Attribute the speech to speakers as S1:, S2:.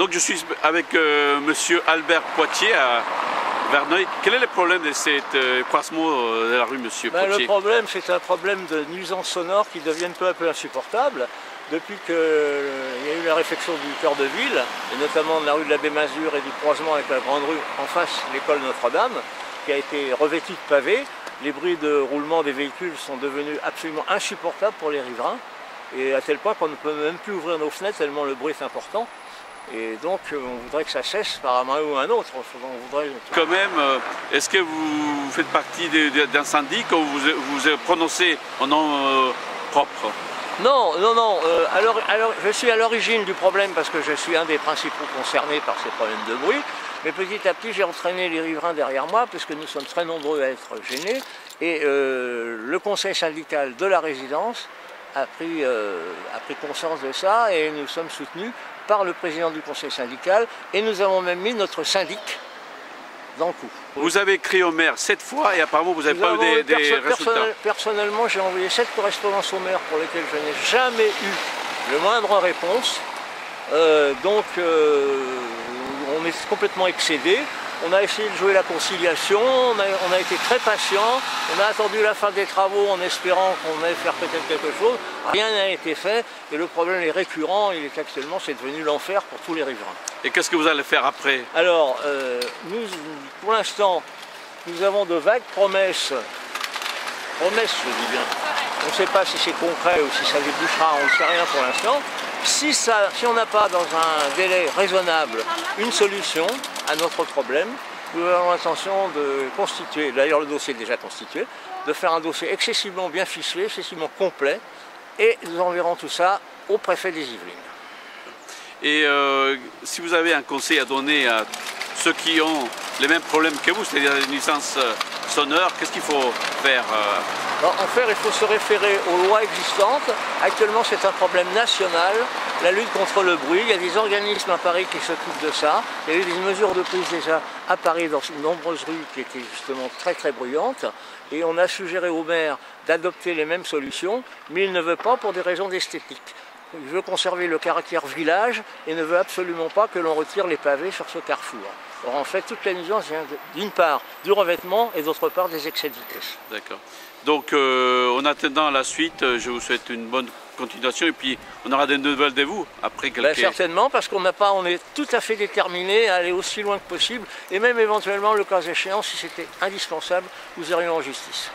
S1: Donc je suis avec monsieur Albert Poitier à Verneuil. Quel est le problème de cet croisement de la rue, monsieur Poitier?
S2: Le problème, c'est un problème de nuisances sonores qui deviennent peu à peu insupportables. Depuis qu'il y a eu la réfection du cœur de ville, et notamment de la rue de l'Abbé Mazur et du croisement avec la grande rue en face l'école Notre-Dame, qui a été revêtue de pavés, les bruits de roulement des véhicules sont devenus absolument insupportables pour les riverains, et à tel point qu'on ne peut même plus ouvrir nos fenêtres tellement le bruit est important. Et donc on voudrait que ça cesse par un moyen ou un autre.
S1: Quand même, est-ce que vous faites partie d'un syndic ou vous prononcez en nom propre?
S2: Non, non, non. Alors, je suis à l'origine du problème parce que je suis un des principaux concernés par ces problèmes de bruit. Mais petit à petit, j'ai entraîné les riverains derrière moi parce que nous sommes très nombreux à être gênés. Et le conseil syndical de la résidence a pris conscience de ça et nous sommes soutenus par le président du conseil syndical. Et nous avons même mis notre syndic dans le coup.
S1: Vous avez écrit au maire 7 fois et apparemment vous n'avez pas eu des résultats.
S2: Personnellement, j'ai envoyé 7 correspondances au maire pour lesquelles je n'ai jamais eu le moindre réponse. On est complètement excédé. On a essayé de jouer la conciliation, on a été très patient, on a attendu la fin des travaux en espérant qu'on allait faire peut-être quelque chose. Rien n'a été fait et le problème est récurrent, il est actuellement, c'est devenu l'enfer pour tous les riverains.
S1: Et qu'est-ce que vous allez faire après?
S2: Alors, pour l'instant, nous avons de vagues promesses. Promesses, je dis bien. On ne sait pas si c'est concret ou si ça débouchera, on ne sait rien pour l'instant. Si on n'a pas dans un délai raisonnable une solution à notre problème, nous avons l'intention de constituer, d'ailleurs le dossier est déjà constitué, de faire un dossier excessivement bien ficelé, excessivement complet, et nous enverrons tout ça au préfet des Yvelines.
S1: Et si vous avez un conseil à donner à ceux qui ont les mêmes problèmes que vous, c'est-à-dire les nuisances sonores, qu'est-ce qu'il faut faire?
S2: Il faut se référer aux lois existantes. Actuellement, c'est un problème national, la lutte contre le bruit. Il y a des organismes à Paris qui s'occupent de ça. Il y a eu des mesures de prise déjà à Paris dans de nombreuses rues qui étaient justement très très bruyantes. Et on a suggéré au maire d'adopter les mêmes solutions, mais il ne veut pas pour des raisons d'esthétique. Il veut conserver le caractère village et ne veut absolument pas que l'on retire les pavés sur ce carrefour. Or, en fait, toute la nuisance vient d'une part du revêtement et d'autre part des excès de vitesse.
S1: D'accord. Donc, en attendant la suite, je vous souhaite une bonne continuation et puis on aura des nouvelles de vous après quelques...
S2: Certainement, parce on est tout à fait déterminé à aller aussi loin que possible et même éventuellement, le cas échéant, si c'était indispensable, nous irions en justice.